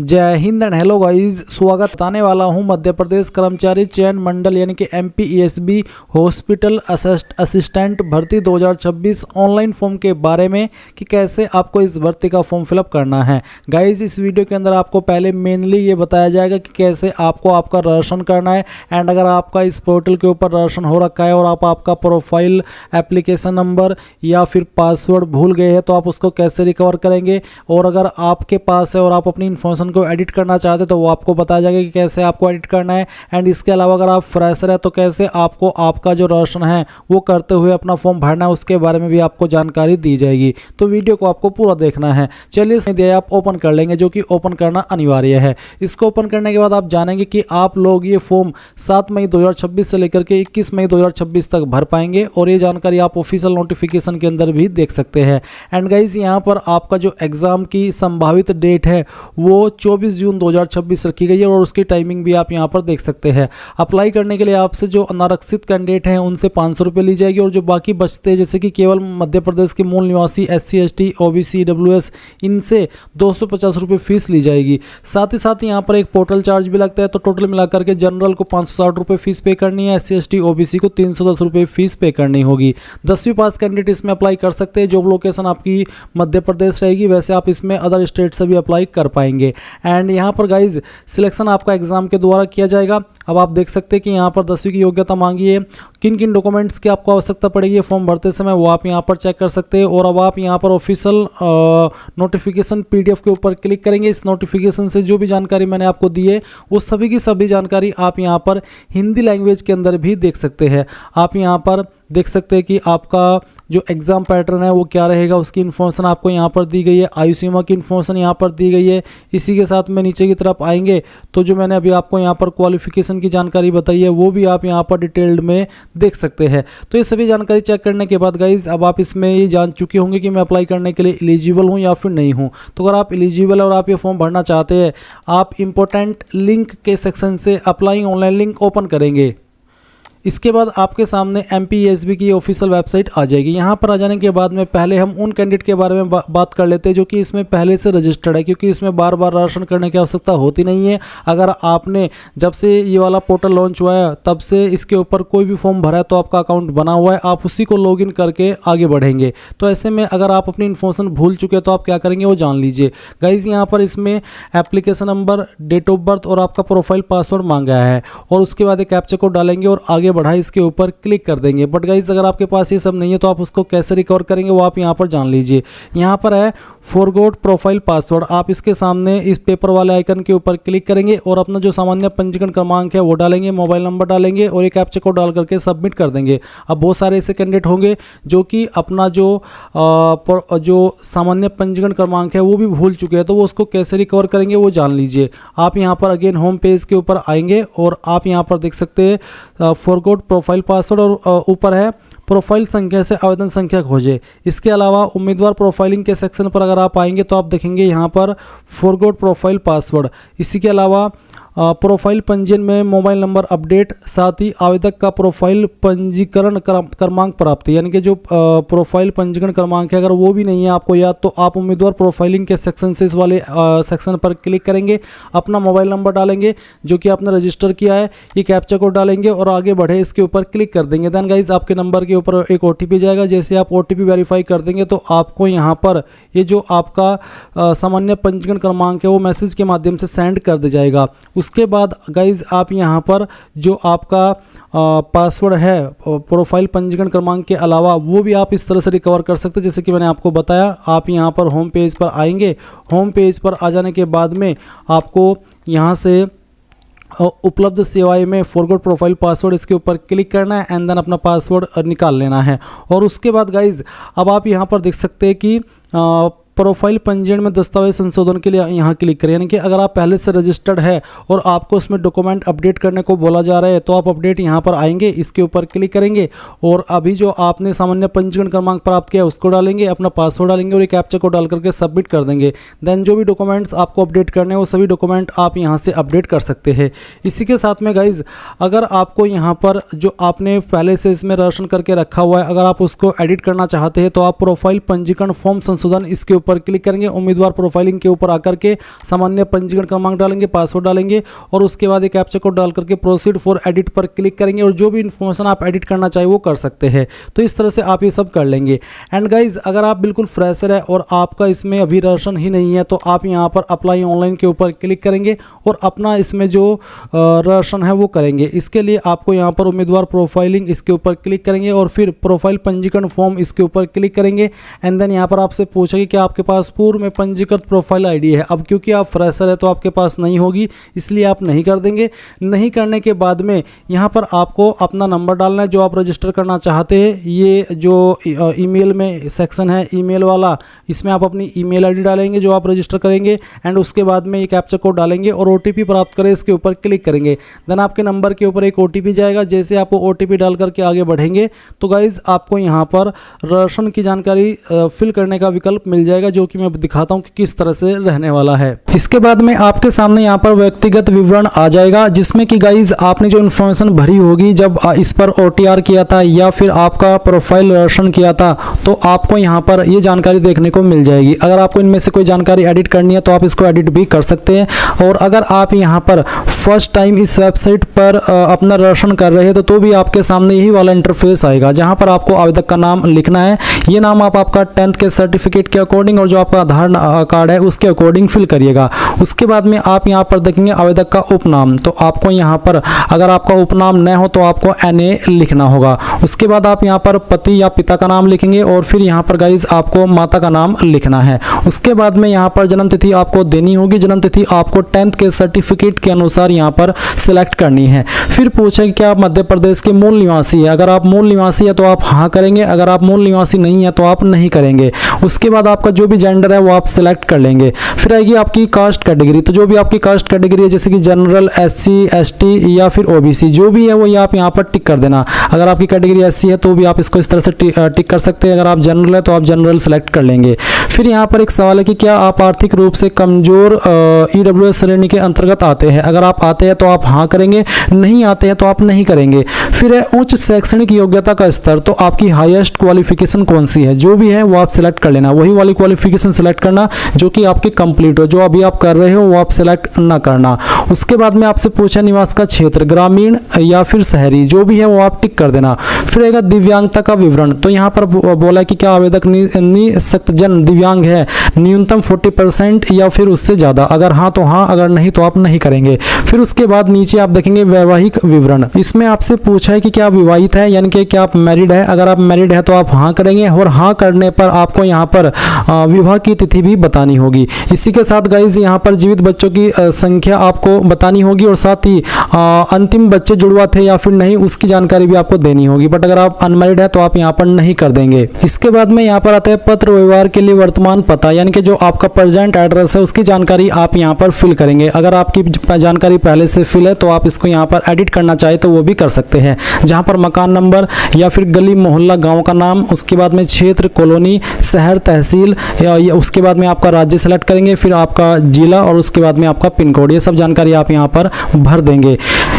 जय Hind and hello guys, स्वागत बताने वाला हूं मध्य प्रदेश कर्मचारी चयन मंडल यानी कि एमपीईएसबी हॉस्पिटल असिस्टेंट भर्ती 2026 ऑनलाइन फॉर्म के बारे में कि कैसे आपको इस भर्ती का फॉर्म फिलअप करना है। गाइस इस वीडियो के अंदर आपको पहले मेनली ये बताया जाएगा कि कैसे आपको आपका रजिस्ट्रेशन करना है एंड अगर आपका इस पोर्टल के ऊपर रजिस्ट्रेशन हो रखा है और आप आपका प्रोफाइल एप्लीकेशन नंबर या फिर पासवर्ड भूल गए हैं तो आप उसको कैसे रिकवर करेंगे, और अगर आपके पास है और आप अपनी इन्फॉर्मेशन को एडिट करना चाहते हैं तो वो आपको बताया जाएगा कि कैसे आपको एडिट करना है। एंड इसके अलावा अगर आप फ्रेशर है तो कैसे आपको आपका जो रजिस्ट्रेशन है वो करते हुए अपना फॉर्म भरना है, उसके बारे में भी आपको जानकारी दी जाएगी। तो वीडियो को आपको पूरा देखना है। चलिए आप ओपन कर लेंगे, जो कि ओपन करना अनिवार्य है। इसको ओपन करने के बाद आप जानेंगे कि आप लोग ये फॉर्म 7 मई 2026 से लेकर के 21 मई 2026 तक भर पाएंगे, और ये जानकारी आप ऑफिशियल नोटिफिकेशन के अंदर भी देख सकते हैं। एंड गाइज यहाँ पर आपका जो एग्जाम की संभावित डेट है वो 24 जून 2026 रखी गई है, और उसकी टाइमिंग भी आप यहाँ पर देख सकते हैं। अप्लाई करने के लिए आपसे जो अनारक्षित कैंडिडेट हैं उनसे 500 रुपये ली जाएगी, और जो बाकी बचते हैं जैसे कि केवल मध्य प्रदेश के मूल निवासी SC ST OBC EWS इनसे 250 रुपये फीस ली जाएगी। साथ ही साथ यहाँ पर एक पोर्टल चार्ज भी लगता है, तो टोटल मिलाकर के जनरल को 560 रुपये फीस पे करनी है, SC ST OBC को 310 रुपये फीस पे करनी होगी। 10वीं पास कैंडिडेट इसमें अप्लाई कर सकते हैं। जॉब लोकेशन आपकी मध्य प्रदेश रहेगी, वैसे आप इसमें अदर स्टेट से भी अप्लाई कर पाएंगे। एंड यहाँ पर गाइज सिलेक्शन आपका एग्जाम के द्वारा किया जाएगा। अब आप देख सकते हैं कि यहाँ पर 10वीं की योग्यता मांगी है। किन किन डॉक्यूमेंट्स की आपको आवश्यकता पड़ेगी फॉर्म भरते समय वो आप यहाँ पर चेक कर सकते हैं। और अब आप यहाँ पर ऑफिशियल नोटिफिकेशन PDF के ऊपर क्लिक करेंगे। इस नोटिफिकेशन से जो भी जानकारी मैंने आपको दी है वो सभी की सभी जानकारी आप यहाँ पर हिंदी लैंग्वेज के अंदर भी देख सकते हैं। आप यहाँ पर देख सकते हैं कि आपका जो एग्ज़ाम पैटर्न है वो क्या रहेगा, उसकी इन्फॉर्मेशन आपको यहाँ पर दी गई है। आयु सीमा की इन्फॉर्मेशन यहाँ पर दी गई है। इसी के साथ में नीचे की तरफ आएंगे तो जो मैंने अभी आपको यहाँ पर क्वालिफिकेशन की जानकारी बताई है वो भी आप यहाँ पर डिटेल्ड में देख सकते हैं। तो ये सभी जानकारी चेक करने के बाद गाइज अब आप इसमें ये जान चुके होंगे कि मैं अप्लाई करने के लिए एलिजिबल हूँ या फिर नहीं हूँ। तो अगर आप एलिजिबल और आप ये फॉर्म भरना चाहते हैं, आप इंपॉर्टेंट लिंक के सेक्शन से अप्लाई ऑनलाइन लिंक ओपन करेंगे। इसके बाद आपके सामने एमपीईएसबी की ऑफिशियल वेबसाइट आ जाएगी। यहाँ पर आ जाने के बाद में पहले हम उन कैंडिडेट के बारे में बात कर लेते हैं जो कि इसमें पहले से रजिस्टर्ड है, क्योंकि इसमें बार बार रजिस्ट्रेशन करने की आवश्यकता होती नहीं है। अगर आपने जब से ये वाला पोर्टल लॉन्च हुआ है तब से इसके ऊपर कोई भी फॉर्म भरा है तो आपका अकाउंट बना हुआ है, आप उसी को लॉगिन करके आगे बढ़ेंगे। तो ऐसे में अगर आप अपनी इन्फॉर्मेशन भूल चुके हैं तो आप क्या करेंगे वो जान लीजिए। गाइज यहाँ पर इसमें application number, date of birth और आपका प्रोफाइल पासवर्ड मांगा है, और उसके बाद एक कैप्चा कोड डालेंगे और आगे बढ़ा इसके ऊपर क्लिक कर देंगे। बट गाइस अगर आपके पास ये सब नहीं है तो आप उसको कैसे रिकवर करेंगे वो आप यहाँ पर जान लीजिए। यहाँ पर है फॉरगॉट प्रोफाइल पासवर्ड। आप इसके सामने इस पेपर वाले आइकन के ऊपर क्लिक करेंगे और अपना जो सामान्य पंजीकरण क्रमांक है वो डालेंगे, मोबाइल नंबर डालेंगे और एक कैप्चा कोड डाल करके सबमिट कर देंगे। अब बहुत सारे ऐसे कैंडिडेट होंगे जो कि अपना जो सामान्य पंजीकरण क्रमांक है वो भी भूल चुके हैं, तो वो उसको कैसे रिकवर करेंगे वो जान लीजिए। आप यहाँ पर अगेन होम पेज के ऊपर आएंगे और आप यहाँ पर देख सकते हैं फॉरगॉट प्रोफाइल पासवर्ड और ऊपर है प्रोफाइल संख्या से आवेदन संख्या खोजें। इसके अलावा उम्मीदवार प्रोफाइलिंग के सेक्शन पर अगर आप आएंगे तो आप देखेंगे यहाँ पर फॉरगॉट प्रोफाइल पासवर्ड। इसी के अलावा प्रोफाइल पंजीयन में मोबाइल नंबर अपडेट, साथ ही आवेदक का प्रोफाइल पंजीकरण क्रमांक प्राप्ति, यानी कि जो प्रोफाइल पंजीकरण क्रमांक है अगर वो भी नहीं है आपको याद तो आप उम्मीदवार प्रोफाइलिंग के सेक्शन से इस वाले सेक्शन पर क्लिक करेंगे, अपना मोबाइल नंबर डालेंगे जो कि आपने रजिस्टर किया है, ये कैप्चा कोड डालेंगे और आगे बढ़े इसके ऊपर क्लिक कर देंगे। देन गाइज आपके नंबर के ऊपर एक OTP जाएगा। जैसे आप OTP वेरीफाई कर देंगे तो आपको यहाँ पर ये जो आपका सामान्य पंजीकरण क्रमांक है वो मैसेज के माध्यम से सेंड कर दिया जाएगा। उसके बाद गाइज आप यहाँ पर जो आपका पासवर्ड है प्रोफाइल पंजीकरण क्रमांक के अलावा वो भी आप इस तरह से रिकवर कर सकते हैं जैसे कि मैंने आपको बताया। आप यहाँ पर होम पेज पर आएंगे। होम पेज पर आ जाने के बाद में आपको यहाँ से उपलब्ध सेवाएं में फॉरगॉट प्रोफाइल पासवर्ड इसके ऊपर क्लिक करना है एंड देन अपना पासवर्ड निकाल लेना है। और उसके बाद गाइज अब आप यहाँ पर देख सकते हैं कि प्रोफाइल पंजीयन में दस्तावेज संशोधन के लिए यहाँ क्लिक करें, यानी कि अगर आप पहले से रजिस्टर्ड है और आपको उसमें डॉक्यूमेंट अपडेट करने को बोला जा रहा है तो आप अपडेट यहाँ पर आएंगे, इसके ऊपर क्लिक करेंगे और अभी जो आपने सामान्य पंजीकरण क्रमांक प्राप्त किया उसको डालेंगे, अपना पासवर्ड डालेंगे और एक कैप्चा को डाल करके सबमिट कर देंगे। देन जो भी डॉक्यूमेंट्स आपको अपडेट करने हैं वो सभी डॉक्यूमेंट आप यहाँ से अपडेट कर सकते हैं। इसी के साथ में गाइज अगर आपको यहाँ पर जो आपने पहले से इसमें रजिस्ट्रेशन करके रखा हुआ है अगर आप उसको एडिट करना चाहते हैं तो आप प्रोफाइल पंजीकरण फॉर्म संशोधन इसके ऊपर ऊपर क्लिक करेंगे, उम्मीदवार प्रोफाइलिंग के ऊपर आकर के सामान्य पंजीकरण क्रमांक डालेंगे, पासवर्ड डालेंगे और उसके बाद एक कैप्चा कोड डाल करके प्रोसीड फॉर एडिट पर क्लिक करेंगे और जो भी इन्फॉर्मेशन आप एडिट करना चाहिए वो कर सकते हैं। तो इस तरह से आप ये सब कर लेंगे। एंड गाइज, अगर आप बिल्कुल फ्रेशर है और आपका इसमें अभी रजिस्ट्रेशन ही नहीं है तो आप यहाँ पर अप्लाई ऑनलाइन के ऊपर क्लिक करेंगे और अपना इसमें जो रजिस्ट्रेशन है वो करेंगे। इसके लिए आपको यहाँ पर उम्मीदवार प्रोफाइलिंग इसके ऊपर क्लिक करेंगे और फिर प्रोफाइल पंजीकरण फॉर्म इसके ऊपर क्लिक करेंगे। एंड देन यहाँ पर आपसे पूछेगी कि आपके पास पूर्व में पंजीकृत प्रोफाइल आईडी है। अब क्योंकि आप फ्रेशर है तो आपके पास नहीं होगी, इसलिए आप नहीं कर देंगे। नहीं करने के बाद में यहाँ पर आपको अपना नंबर डालना है जो आप रजिस्टर करना चाहते हैं। ये जो ईमेल में सेक्शन है ईमेल वाला, इसमें आप अपनी ईमेल आईडी डालेंगे जो आप रजिस्टर करेंगे एंड उसके बाद में ये कैप्चा कोड डालेंगे और ओटीपी प्राप्त करें इसके ऊपर क्लिक करेंगे। देन आपके नंबर के ऊपर एक ओटीपी जाएगा। जैसे आप ओटीपी डाल करके आगे बढ़ेंगे तो गाइज आपको यहाँ पर रजिस्ट्रेशन की जानकारी फिल करने का विकल्प मिल जाएगा, जो कि मैं दिखाता हूँ कि किस तरह से रहने वाला है। इसके बाद में आपके सामने यहाँ पर व्यक्तिगत विवरण आ जाएगा, जिसमें कि गाइज आपने जो इन्फॉर्मेशन भरी होगी जब इस पर ओटीआर किया था या फिर आपका प्रोफाइल रजिस्ट्रेशन किया था, तो आपको यहाँ पर ये जानकारी देखने को मिल जाएगी। अगर आपको इनमें से कोई जानकारी एडिट करनी है तो आप इसको एडिट भी कर सकते हैं। और अगर आप यहाँ पर फर्स्ट टाइम इस वेबसाइट पर अपना रजिस्ट्रेशन कर रहे हैं तो भी आपके सामने यही वाला इंटरफेस आएगा, जहाँ पर आपको आवेदक का नाम लिखना है। ये नाम आप आपका 10th के सर्टिफिकेट के अकॉर्डिंग और जो आपका आधार कार्ड है उसके अकॉर्डिंग फिल करिएगा। उसके बाद में आप यहाँ पर देखेंगे आवेदक का उपनाम, तो आपको यहाँ पर अगर आपका उपनाम न हो तो आपको NA लिखना होगा। उसके बाद आप यहाँ पर पति या पिता का नाम लिखेंगे और फिर यहाँ पर गाइज आपको माता का नाम लिखना है। उसके बाद में यहाँ पर जन्म तिथि आपको देनी होगी। जन्म तिथि आपको 10th के सर्टिफिकेट के अनुसार यहाँ पर सिलेक्ट करनी है। फिर पूछेंगे कि आप मध्य प्रदेश के मूल निवासी है। अगर आप मूल निवासी है तो आप हाँ करेंगे, अगर आप मूल निवासी नहीं है तो आप नहीं करेंगे। उसके बाद आपका जो भी जेंडर है वो आप सिलेक्ट कर लेंगे। फिर आएगी आपकी कास्ट कैटेगरी, तो जो भी आपकी कास्ट कैटेगरी है जैसे कि जनरल, SC, ST या फिर OBC जो भी है वो आप यहाँ पर टिक कर देना। अगर आपकी कैटेगरी SC है तो भी आप इसको इस तरह से टिक कर सकते हैं। अगर आप जनरल है तो आप जनरल सेलेक्ट कर लेंगे। फिर यहाँ पर एक सवाल है कि क्या आप आर्थिक रूप से कमजोर EWS श्रेणी के अंतर्गत आते हैं। अगर आप आते हैं तो आप हाँ करेंगे, नहीं आते हैं तो आप नहीं करेंगे। फिर है उच्च शैक्षणिक योग्यता का स्तर, तो आपकी हाईएस्ट क्वालिफिकेशन कौन सी है, जो भी है वो आप सिलेक्ट कर लेना। वही वाली क्वालिफिकेशन सिलेक्ट करना जो कि आपकी कंप्लीट हो, जो अभी आप कर रहे हो वो आप सिलेक्ट ना करना। उसके बाद में आपसे पूछा निवास का क्षेत्र, ग्रामीण या फिर शहरी, जो भी है वो आप टिक कर देना। फिर आएगा दिव्यांगता का विवरण, तो यहाँ पर बोला कि क्या आवेदक निःशक्तजन दिव्यांग है, न्यूनतम 40% या फिर उससे ज़्यादा। अगर हाँ तो हाँ, अगर नहीं तो आप नहीं करेंगे। फिर उसके बाद नीचे आप देखेंगे वैवाहिक विवरण, इसमें आपसे पूछा है कि क्या आप विवाहित है, यानी कि क्या आप मैरिड है। अगर आप मैरिड है तो आप हाँ करेंगे और हाँ करने पर आपको यहाँ पर विवाह की तिथि भी बतानी होगी। इसी के साथ गाइज यहाँ पर जीवित बच्चों की संख्या आपको बतानी होगी और साथ ही अंतिम बच्चे जुड़वा थे या फिर नहीं उसकी जानकारी भी आपको देनी होगी। बट अगर आप अनमैरिड है तो आप यहाँ पर नहीं कर देंगे। इसके बाद में यहाँ पर आता है पत्र व्यवहार के लिए वर्तमान पता, यानी कि जो आपका प्रेजेंट एड्रेस है उसकी जानकारी आप यहाँ पर फिल करेंगे। अगर आपकी जानकारी पहले से फिल है तो आप इसको यहाँ पर एडिट करना चाहे तो वो भी कर सकते हैं, जहाँ पर मकान नंबर या फिर गली मोहल्ला गाँव का नाम, उसके बाद में क्षेत्र, कॉलोनी, शहर, तहसील, या उसके बाद में आपका राज्य सेलेक्ट करेंगे, फिर आपका जिला और उसके बाद में आपका पिन कोड, ये सब जानकारी आप यहाँ पर भर देंगे।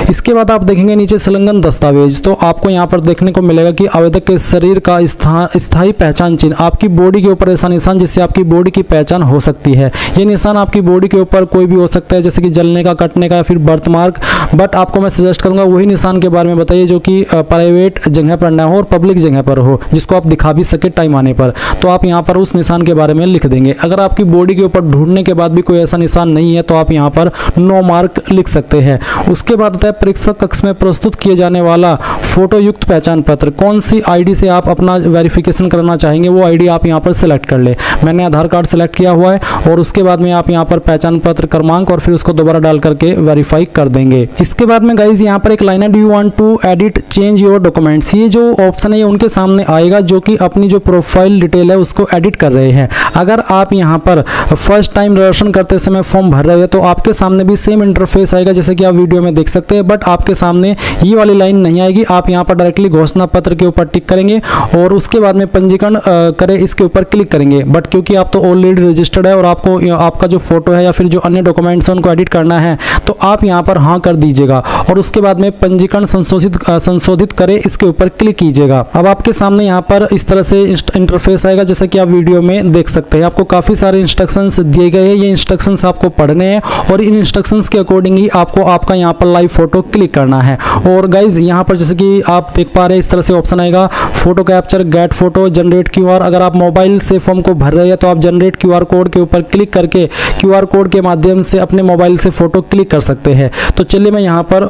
इसके बाद आप देखेंगे नीचे संलग्न दस्तावेज, तो आपको यहाँ पर देखने को मिलेगा कि आवेदक के शरीर का स्थायी पहचान चिन्ह, आपकी बॉडी के ऊपर ऐसा निशान जिससे आपकी बॉडी की पहचान हो सकती है। ये निशान आपकी बॉडी के ऊपर कोई भी हो सकता है, जैसे कि जलने का, कटने का, फिर बर्थ मार्क। बट आपको मैं सजेस्ट करूंगा वही निशान के बारे में बताइए जो कि प्राइवेट जगह पर ना हो और पब्लिक जगह पर हो, जिसको आप दिखा भी सके टाइम आने पर। तो आप यहाँ पर उस निशान के बारे में लिख देंगे। अगर आपकी बॉडी के ऊपर ढूंढने के बाद भी कोई ऐसा निशान नहीं है तो आप यहाँ पर नो मार्क लिख सकते हैं। उसके बाद आता है परीक्षा कक्ष में प्रस्तुत किए जाने वाला फोटो युक्त पहचान पत्र, कौन सी आईडी से आप अपना वेरिफिकेशन करना चाहेंगे वो आईडी आप यहाँ पर सिलेक्ट कर ले। मैंने आधार कार्ड सेलेक्ट किया हुआ है और उसके बाद में आप यहाँ पर पहचान पत्र क्रमांक और फिर उसको दोबारा डाल करके वेरीफाई कर देंगे। इसके बाद में गाइज यहाँ पर एक लाइन है, do you want to edit change your documents, ये जो ऑप्शन है उनके सामने आएगा जो कि अपनी जो प्रोफाइल डिटेल है उसको एडिट कर रहे हैं। अगर आप यहाँ पर फर्स्ट टाइम रजिस्ट्रेशन करते समय फॉर्म भर रहे हैं तो आपके सामने भी सेम इंटरफेस आएगा जैसे कि आप वीडियो में देख सकते हैं, बट आपके सामने ये वाली लाइन नहीं आएगी। आप यहाँ पर डायरेक्टली घोषणा पत्र के ऊपर टिक करेंगे और उसके बाद में पंजीकरण करें इसके ऊपर क्लिक करेंगे। बट बट क्योंकि आप तो ऑलरेडी रजिस्टर्ड है और आपको आपका जो फोटो है या फिर जो अन्य डॉक्यूमेंट्स हैं उनको एडिट करना है, तो आप यहाँ पर हाँ कर दीजिएगा और उसके बाद में पंजीकरण संशोधित करें इसके ऊपर क्लिक कीजिएगा। अब आपके सामने यहाँ पर इस तरह से इंटरफेस आएगा, जैसा कि आप वीडियो में देख सकते हैं। आपको काफ़ी सारे इंस्ट्रक्शंस दिए गए हैं, ये इंस्ट्रक्शंस आपको पढ़ने हैं और इन इंस्ट्रक्शंस के अकॉर्डिंग ही आपको आपका यहाँ पर लाइव फोटो क्लिक करना है। और गाइज यहाँ पर जैसे कि आप देख पा रहे हैं इस तरह से ऑप्शन आएगा, photo capture, get photo, generate QR. अगर आप मोबाइल से फॉर्म को भर रहे हैं तो आप जनरेट क्यूआर कोड के ऊपर क्लिक करके क्यूआर कोड के माध्यम से अपने मोबाइल से फोटो क्लिक कर सकते हैं। तो चलिए मैं यहाँ पर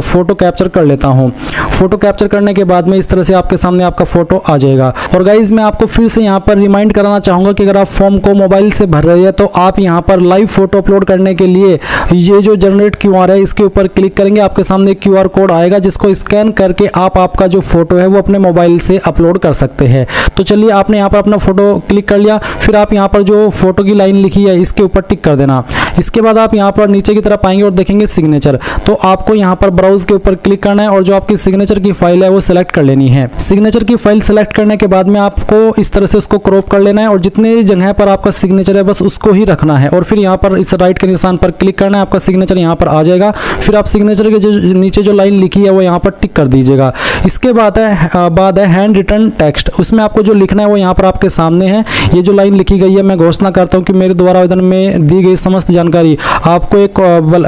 फोटो कैप्चर कर लेता हूँ। फोटो कैप्चर करने के बाद में इस तरह से आपके सामने आपका फोटो आ जाएगा। और गाइज मैं आपको फिर से यहाँ पर रिमाइंड कराना चाहूँगा कि अगर आप फॉर्म को मोबाइल से भर रहे हैं तो आप यहाँ पर लाइव फोटो अपलोड करने के लिए ये जो जनरेट क्यूआर है इसके ऊपर क्लिक करेंगे। आपके सामने क्यूआर कोड आएगा जिसको स्कैन करके आप आपका जो फोटो है वो अपने मोबाइल से अपलोड कर सकते हैं। तो चलिए आपने यहाँ पर अपना फोटो क्लिक कर लिया, फिर आप यहाँ पर जो फोटो की लाइन लिखी है इसके ऊपर टिक कर देना। इसके बाद आप यहाँ पर नीचे की तरफ आएंगे और देखेंगे सिग्नेचर, तो आपको यहाँ पर ब्राउज के ऊपर क्लिक करना है और जो आपकी सिग्नेचर की फाइल है वो सिलेक्ट कर लेनी है। सिग्नेचर की फाइल सेलेक्ट करने के बाद में आपको इस तरह से उसको क्रॉप कर लेना है और जितने जगह पर आपका सिग्नेचर है बस उसको ही रखना है और फिर यहाँ पर इस राइट के निशान पर क्लिक करना है, आपका सिग्नेचर यहाँ पर आ जाएगा। फिर आप सिग्नेचर के जो नीचे जो लाइन लिखी है वो यहाँ पर टिक कर दीजिएगा। इसके बाद है हैंड रिटन टेक्स्ट, उसमें आपको जो लिखना है वो यहाँ पर आपके सामने है। ये जो लाइन लिखी गई है, मैं घोषणा करता हूँ कि मेरे द्वारा आवेदन में दी गई समस्त जानकारी, आपको एक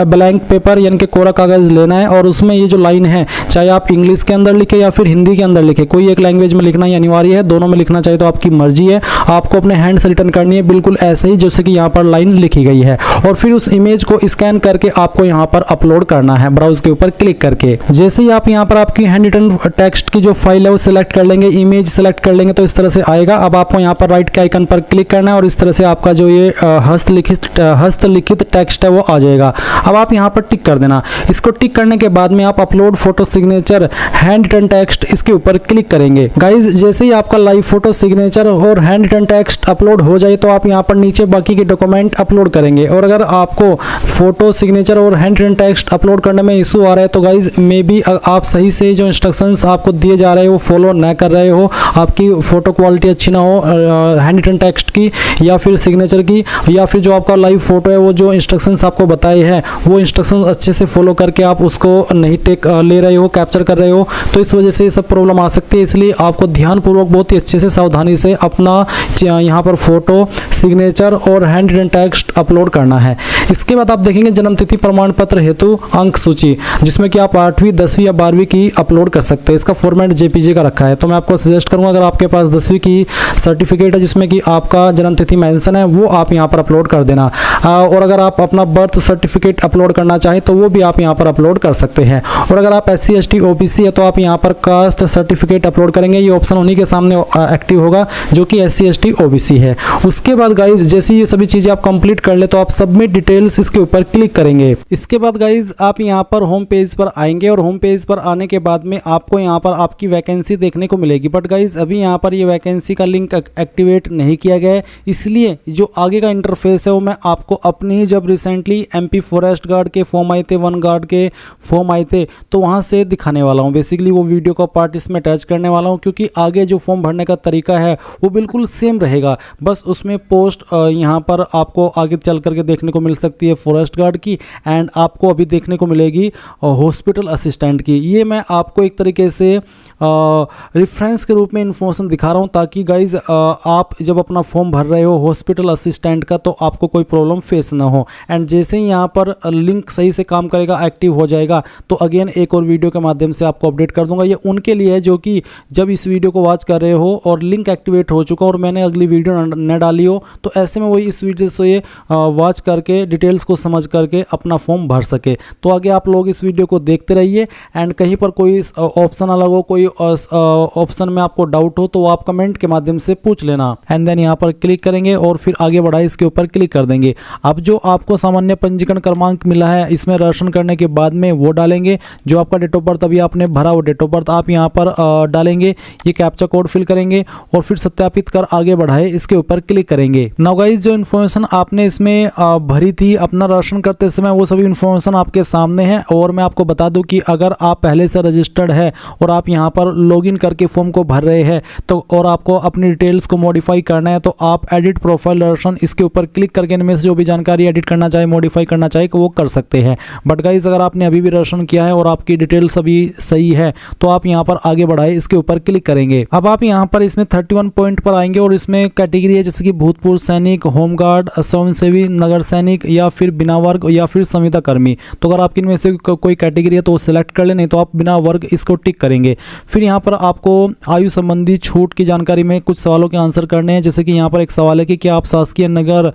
ब्लैंक पेपर यानी कि कोरा कागज लेना है और उसमें ये जो लाइन है चाहे आप इंग्लिश के अंदर लिखे या फिर हिंदी के अंदर लिखे, कोई एक लैंग्वेज में लिखना ही अनिवार्य है, दोनों में लिखना चाहिए तो आपकी मर्जी है। आपको अपने हैंड से रिटर्न करनी है बिल्कुल ऐसे ही जैसे कि यहाँ पर लाइन लिखी गई है और फिर उस इमेज को स्कैन करके आपको यहाँ पर अपलोड करना है ब्राउज के ऊपर क्लिक करके। जैसे ही आप यहाँ पर आपकी हैंड रिटन टेक्स्ट की जो फाइल है वो सिलेक्ट कर लेंगे, इमेज सेलेक्ट कर लेंगे तो इस तरह से आएगा। अब आपको यहाँ पर राइट के आइकन पर क्लिक करना है और इस तरह से आपका जो ये हस्तलिखित टेक्स्ट है वो आ जाएगा। अब आप यहाँ पर टिक कर देना। इसको टिक करने के बाद में आप upload photo signature handwritten text इसके ऊपर क्लिक करेंगे। गाइज जैसे ही आपका लाइव फोटो सिग्नेचर और हैंड रिटन टेक्स्ट अपलोड हो जाए तो आप यहाँ पर नीचे बाकी के डॉक्यूमेंट अपलोड करेंगे। और अगर आपको फोटो सिग्नेचर और हैंड रिटन टेक्स्ट अपलोड करने में इशू आ रहा है तो गाइज मे बी आप सही से जो इंस्ट्रक्शंस आपको दिए जा रहे हो वो फॉलो ना कर रहे हो, आपकी फोटो क्वालिटी अच्छी ना हो हैंड रिटन टेक्स्ट की या फिर सिग्नेचर की, या फिर जो आपका लाइव फोटो है वो जो इंस्ट्रक्शंस आपको बताए हैं वो इंस्ट्रक्शंस अच्छे से फॉलो करके आप उसको नहीं ले रहे हो, कैप्चर कर रहे हो, तो इस वजह से ये सब प्रॉब्लम आ सकती है। इसलिए आपको ध्यानपूर्वक बहुत ही अच्छे से सावधानी से अपना यहाँ पर फोटो सिग्नेचर और हैंड रिटन टेक्स्ट अपलोड करना है। इसके बाद आप देखेंगे जन्मतिथि प्रमाण पत्र हेतु अंक सूची, जिसमें कि आप 8वीं 10वीं या 12वीं की अपलोड कर सकते हैं। इसका फॉर्मेट जेपीजी का रखा है, तो मैं आपको सजेस्ट करूंगा अगर आपके पास 10वीं की सर्टिफिकेट है जिसमें कि आपका जन्मतिथि मेंशन है वो आप यहाँ पर अपलोड कर देना। और अगर आप अपना बर्थ सर्टिफिकेट अपलोड करना चाहें तो वो भी आप यहाँ पर अपलोड कर सकते हैं। और अगर आप SC ST OBC है तो आप यहाँ पर कास्ट सर्टिफिकेट अपलोड करेंगे, ये ऑप्शन उन्हीं के सामने एक्टिव होगा जो कि SC ST OBC है। उसके बाद गाइज जैसे ये सभी चीज़ें आप कंप्लीट कर ले तो आप सबमिट डिटेल्स इसके ऊपर क्लिक करेंगे। इसके बाद गाइज आप यहाँ पर होम पेज पर आएंगे और होम पेज पर आने के बाद में आपको यहाँ पर आपकी वैकेंसी देखने को मिलेगी। बट गाइज अभी यहाँ पर ये वैकेंसी का लिंक एक्टिवेट नहीं किया गया है, इसलिए जो आगे का इंटरफेस है वो मैं आपको अपनी जब रिसेंटली MP फॉरेस्ट गार्ड के फॉर्म आए थे, वन गार्ड के फॉर्म आए थे तो वहाँ से दिखाने वाला हूँ। बेसिकली वो वीडियो का पार्ट इसमें अटैच करने वाला हूँ क्योंकि आगे जो फॉर्म भरने का तरीका है वो बिल्कुल सेम रहेगा, बस उसमें पोस्ट यहाँ पर आपको आगे चल करके देखने को मिल सकती है फॉरेस्ट गार्ड की एंड आपको अभी देखने को मिलेगी हॉस्पिटल असिस्टेंट की। ये मैं आपको एक तरीके से रेफरेंस के रूप में इन्फॉर्मेशन दिखा रहा हूँ ताकि गाइज आप जब अपना फॉर्म भर रहे हो हॉस्पिटल असिस्टेंट का तो आपको कोई प्रॉब्लम फेस ना हो। एंड जैसे ही यहाँ पर लिंक सही से काम करेगा, एक्टिव हो जाएगा तो अगेन एक और वीडियो के माध्यम से आपको अपडेट कर दूंगा। ये उनके लिए है जो कि जब इस वीडियो को वॉच कर रहे हो और लिंक एक्टिवेट हो चुका और मैंने अगली वीडियो न डाली हो तो ऐसे में वही इस वीडियो से वॉच करके डिटेल्स को समझ करके अपना फॉर्म भर सके। तो आगे आप लोग इस वीडियो को देखते रहिए एंड कहीं पर कोई ऑप्शन अलग हो, कोई ऑप्शन में आपको डाउट हो तो आप कमेंट के माध्यम से पूछ लेना। एंड देन यहाँ पर क्लिक करेंगे और फिर आगे बढ़ाए इसके ऊपर क्लिक कर देंगे। अब जो आपको सामान्य पंजीकरण क्रमांक मिला है इसमें दर्शन करने के बाद में वो डालेंगे, जो आपका डेट ऑफ बर्थ अभी आपने भरा वो डेट ऑफ बर्थ आप यहाँ पर डालेंगे, ये कैप्चा कोड फिल करेंगे और फिर सत्यापित कर आगे बढ़ाए इसके ऊपर क्लिक करेंगे। नाउ गाइस जो इन्फॉर्मेशन आपने इसमें भरी थी अपना दर्शन करते समय वो सभी इन्फॉर्मेशन आपके सामने है। और मैं आपको बता दूं कि अगर आप पहले से रजिस्टर्ड है और आप यहाँ पर लॉगिन करके फॉर्म को भर रहे हैं तो और आपको अपनी डिटेल्स को मॉडिफाई करना करना है तो आप एडिट प्रोफाइल दर्शन इसके ऊपर क्लिक करके इनमें से जो भी जानकारी एडिट करना चाहे, मॉडिफाई करना चाहे वो कर सकते हैं। बट गाइस अगर आपने अभी भी दर्शन किया है और आपकी डिटेल्स अभी सही है तो आप यहाँ पर आगे बढ़ाए इसके ऊपर क्लिक करेंगे। अब आप यहाँ पर इसमें 31 पॉइंट पर आएंगे और इसमें कैटेगरी है जैसे कि भूतपूर्व सैनिक, होमगार्ड, स्वयंसेवी, नगर सैनिक या फिर बिना वर्ग या फिर संविदा कर्मी। तो अगर आपकी इनमें से कोई कैटेगरी है तो वो सिलेक्ट कर ले, नहीं तो आप बिना वर्ग इसको टिक करेंगे। फिर यहाँ पर आपको आयु संबंधी छूट की जानकारी में कुछ सवालों के आंसर करने हैं। जैसे कि यहाँ पर एक सवाल है कि क्या आप शासकीय नगर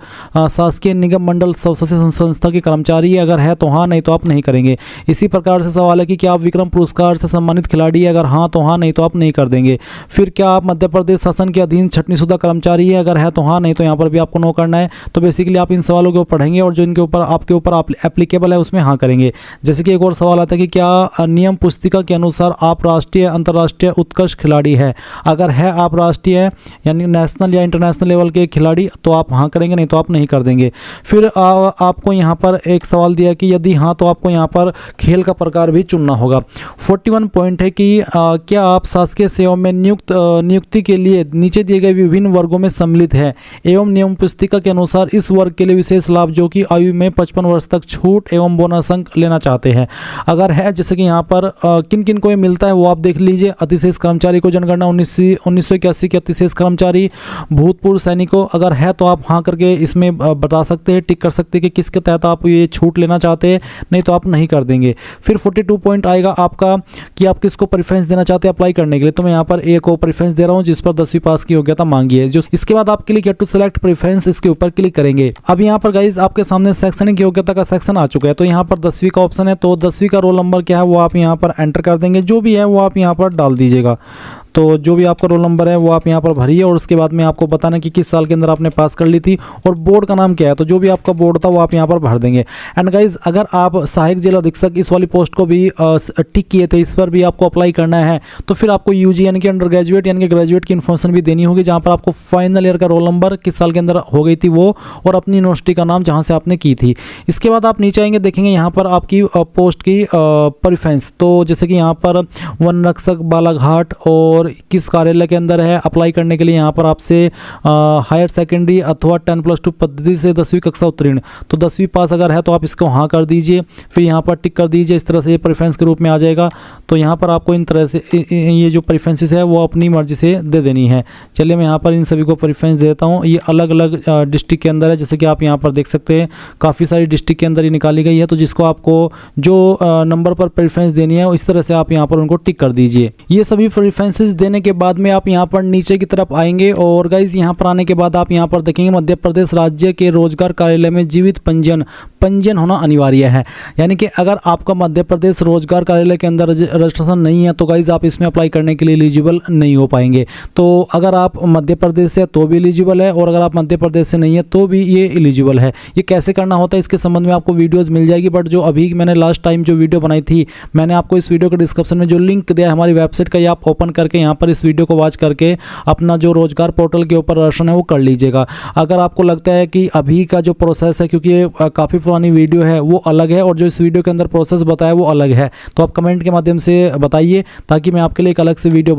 शासकीय निगम मंडल स्वशासी संस्था के कर्मचारी है, अगर है तो हाँ, नहीं तो आप नहीं करेंगे। इसी प्रकार से सवाल है कि क्या आप विक्रम पुरस्कार से सम्मानित खिलाड़ी है, अगर हाँ तो हाँ, नहीं तो आप नहीं कर देंगे। फिर क्या आप मध्य प्रदेश शासन के अधीन छटनी शुदा कर्मचारी है, अगर है तो हाँ, नहीं तो यहाँ पर भी आपको नो करना है। तो बेसिकली आप इन सवालों को पढ़ेंगे और जो इनके ऊपर आपके ऊपर एप्लीकेबल है उसमें हाँ करेंगे। जैसे कि एक और सवाल आता है कि क्या नियम पुस्तिका के अनुसार आप राष्ट्रीय अंतर्राष्ट्रीय उत्कृष्ट खिलाड़ी है, अगर है आप राष्ट्रीय यानी नेशनल या इंटरनेशनल लेवल के खिलाड़ी तो आप हाँ करेंगे, नहीं तो आप नहीं कर देंगे। फिर आपको यहाँ पर एक सवाल दिया कि यदि हाँ तो आपको यहाँ पर खेल का प्रकार भी चुनना होगा। 41 पॉइंट है कि क्या आप शासकीय सेवा में नियुक्ति के लिए नीचे दिए गए विभिन्न वर्गों में सम्मिलित है एवं नियम पुस्तिका के अनुसार इस वर्ग के लिए विशेष लाभ जो कि आयु में 55 वर्ष तक छूट एवं बोनस अंक लेना चाहते हैं, अगर है जैसे कि यहाँ पर किन किन को ये मिलता है वो आप देख लीजिए। अतिशेष कर्मचारी को जनगणना 1981 के अतिशेष कर्मचारी, भूतपूर्व सैनिकों, अगर है तो आप हाँ करके इसमें बता सकते हैं, टिक कर सकते हैं कि किसके तहत आप ये छूट लेना चाहते हैं, नहीं तो आप नहीं कर देंगे। फिर 42 पॉइंट आएगा आपका कि आप किसको प्रेफरेंस देना चाहते हैं अप्लाई करने के लिए। तो मैं यहाँ पर ए को प्रेफरेंस दे रहा हूँ जिस पर 10वीं पास की योग्यता मांगी है। जो इसके बाद आप क्लिक टू सेलेक्ट प्रेफरेंस इसके ऊपर क्लिक करेंगे। अब यहाँ पर गाइज आपके सामने शैक्षणिक योग्यता का सेक्शन आ चुका है। तो यहाँ पर 10वीं का ऑप्शन है, तो 10वीं का रोल नंबर क्या है वो आप यहाँ पर एंटर कर देंगे, जो भी है वो आप यहाँ पर डाल दीजिएगा। तो जो भी आपका रोल नंबर है वो आप यहाँ पर भरिए और उसके बाद में आपको बताना कि किस साल के अंदर आपने पास कर ली थी और बोर्ड का नाम क्या है। तो जो भी आपका बोर्ड था वो आप यहाँ पर भर देंगे। एंड गाइज अगर आप सहायक जिला अधीक्षक इस वाली पोस्ट को भी टिक किए थे, इस पर भी आपको अप्लाई करना है, तो फिर आपको यूजी यानी कि अंडर ग्रेजुएट यानी कि ग्रेजुएट की इन्फॉर्मेशन भी देनी होगी, जहाँ पर आपको फाइनल ईयर का रोल नंबर किस साल के अंदर हो गई थी वो और अपनी यूनिवर्सिटी का नाम जहाँ से आपने की थी। इसके बाद आप नीचे आएंगे, देखेंगे यहाँ पर आपकी पोस्ट की प्रेफरेंस। तो जैसे कि यहाँ पर वन रक्षक बालाघाट और किस कार्यालय के अंदर है अप्लाई करने के लिए, यहाँ पर आपसे हायर सेकेंडरी अथवा 10+2 पद्धति से 10वीं कक्षा उत्तीर्ण, तो 10वीं पास अगर है तो आप इसको हाँ कर दीजिए, फिर यहाँ पर टिक कर दीजिए। इस तरह से ये प्रेफरेंस के रूप में आ जाएगा। तो यहाँ पर आपको इन तरह से ये जो प्रेफरेंसेस है वो अपनी मर्जी से दे देनी है। चलिए मैं यहाँ पर इन सभी को प्रेफरेंस देता हूँ। ये अलग अलग डिस्ट्रिक्ट के अंदर है, जैसे कि आप यहाँ पर देख सकते हैं काफ़ी सारी डिस्ट्रिक्ट के अंदर ये निकाली गई है। तो जिसको आपको जो नंबर पर प्रेफरेंस देनी है इस तरह से आप यहाँ पर उनको टिक कर दीजिए। ये सभी प्रेफरेंसेस देने के बाद में आप यहाँ पर नीचे की तरफ आएंगे और गाइज यहाँ पर आने के बाद आप यहाँ पर देखेंगे मध्य प्रदेश राज्य के रोजगार कार्यालय में जीवित पंजीयन होना अनिवार्य है। यानी कि अगर आपका मध्य प्रदेश रोजगार कार्यालय के अंदर रजिस्ट्रेशन नहीं है तो गाइज आप इसमें अप्लाई करने के लिए एलिजिबल नहीं हो पाएंगे। तो अगर आप मध्य प्रदेश से तो भी एलिजिबल है और अगर आप मध्य प्रदेश से नहीं है तो भी ये एलिजिबल है। ये कैसे करना होता है इसके संबंध में आपको वीडियोज़ मिल जाएगी, बट जो अभी मैंने लास्ट टाइम जो वीडियो बनाई थी मैंने आपको इस वीडियो के डिस्क्रिप्शन में जो लिंक दिया है हमारी वेबसाइट का, ये आप ओपन करके यहाँ पर इस वीडियो को वॉच करके अपना जो रोजगार पोर्टल के ऊपर रजिस्ट्रेशन है वो कर लीजिएगा। अगर आपको लगता है कि अभी का जो प्रोसेस है, क्योंकि ये काफ़ी पुरानी वीडियो है, वो अलग है और जो इस वीडियो के अंदर प्रोसेस बताया वो अलग है, तो आप कमेंट के माध्यम से बताइए ताकि मैं आपके लिए एक अलग से वीडियो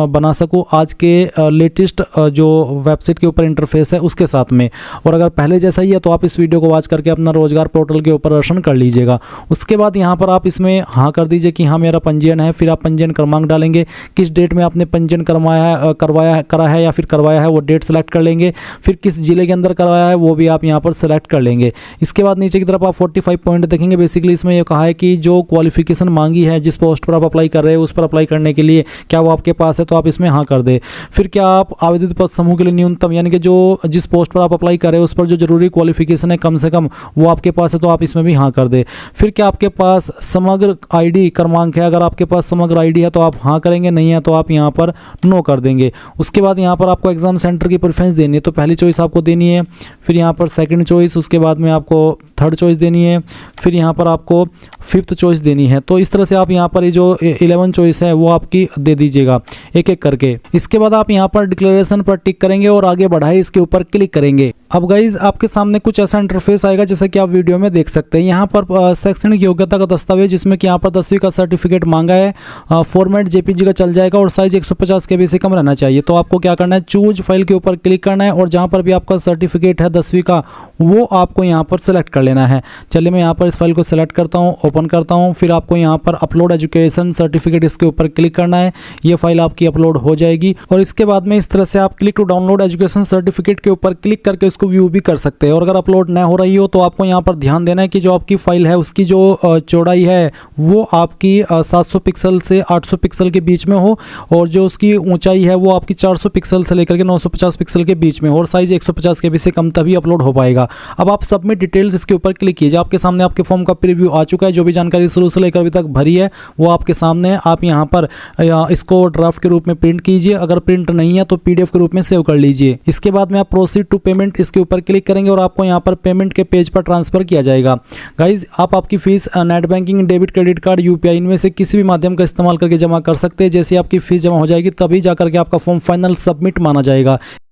बना सकूँ आज के लेटेस्ट जो वेबसाइट के ऊपर इंटरफेस है उसके साथ में। और अगर पहले जैसा ही है तो आप इस वीडियो को वॉच करके अपना रोजगार पोर्टल के ऊपर रजिस्ट्रेशन कर लीजिएगा। उसके बाद यहाँ पर आप इसमें हाँ कर दीजिए कि हाँ मेरा पंजीयन है। फिर आप पंजीयन क्रमांक डालेंगे, किस डेट में आपने पंजीयन करा है या फिर करवाया है वो डेट सेलेक्ट कर लेंगे। फिर किस जिले के अंदर करवाया है वो भी आप यहाँ पर सेलेक्ट कर लेंगे। इसके बाद नीचे की तरफ आप 45 पॉइंट देखेंगे। बेसिकली इसमें ये कहा है कि जो क्वालिफिकेशन मांगी है जिस पोस्ट पर आप अप्लाई कर रहे हैं उस पर अप्लाई करने के लिए क्या वो आपके पास है, तो आप इसमें हाँ कर दे। फिर क्या आप आवेदित पद समूह के लिए न्यूनतम यानी कि जो जिस पोस्ट पर आप अप्लाई कर रहे हैं उस पर जो जरूरी क्वालिफिकेशन है कम से कम वो आपके पास है, तो आप इसमें भी हाँ कर दे। फिर क्या आपके पास समग्र ID क्रमांक है, अगर आपके पास समग्र ID है तो आप हाँ करेंगे, नहीं है तो आप यहाँ पर नो कर देंगे। उसके बाद यहाँ पर आपको एग्जाम सेंटर की प्रेफरेंस देनी है, तो पहली चॉइस आपको देनी है, फिर यहाँ पर सेकंड चॉइस, उसके बाद में आपको थर्ड चॉइस देनी है, फिर यहाँ पर आपको फिफ्थ चॉइस देनी है। तो इस तरह से आप यहाँ पर ये जो 11 चॉइस है वो आपकी दे दीजिएगा एक एक करके। इसके बाद आप यहाँ पर डिक्लेरेशन पर टिक करेंगे और आगे बढ़ाए इसके ऊपर क्लिक करेंगे। अब गाइज आपके सामने कुछ ऐसा इंटरफेस आएगा जैसा कि आप वीडियो में देख सकते हैं। यहाँ पर शैक्षणिक योग्यता का दस्तावेज जिसमें कि यहाँ पर 10वीं का सर्टिफिकेट मांगा है, फॉर्मेट जेपीजी का चल जाएगा और साइज 150 KB से कम रहना चाहिए। तो आपको क्या करना है, चूज फाइल के ऊपर क्लिक करना है और जहाँ पर भी आपका सर्टिफिकेट है 10वीं का वो आपको यहाँ पर सेलेक्ट कर लेना है। चलिए मैं यहाँ पर इस फाइल को सेलेक्ट करता हूँ, ओपन करता हूँ। फिर आपको यहाँ पर अपलोड एजुकेशन सर्टिफिकेट इसके ऊपर क्लिक करना है। ये फाइल आपकी अपलोड हो जाएगी और इसके बाद में इस तरह से आप click to download education certificate के ऊपर क्लिक करके इसको व्यू भी कर सकते हैं। और अगर अपलोड न हो रही हो तो आपको यहाँ पर ध्यान देना है कि जो आपकी फाइल है उसकी जो चौड़ाई है वो आपकी 700 पिक्सल से 800 पिक्सल के बीच में हो और जो उसकी ऊंचाई है वो आपकी 400 पिक्सल से लेकर के 950 पिक्सल के बीच में हो और साइज 150 KB से कम तभी अपलोड हो पाएगा। अब आप सबमिट डिटेल्स इसके ऊपर क्लिक कीजिए। आपके सामने आपके फॉर्म का प्रीव्यू आ चुका है। जो भी जानकारी शुरू से लेकर अभी तक भरी है वो आपके सामने है। आप यहाँ पर इसको ड्राफ्ट के रूप में प्रिंट कीजिए, अगर प्रिंट नहीं है तो PDF के रूप में सेव कर लीजिए। इसके बाद में आप प्रोसीड टू पेमेंट इसके ऊपर क्लिक करेंगे और आपको यहाँ पर पेमेंट के पेज पर ट्रांसफर किया जाएगा। गाइज आप आपकी fees net banking, debit, credit card, UPI इनमें से किसी भी माध्यम का इस्तेमाल करके जमा कर सकते हैं। जैसे आपकी फीस जमा हो जाएगी तभी जाकर के आपका फॉर्म फाइनल सबमिट माना जाएगा।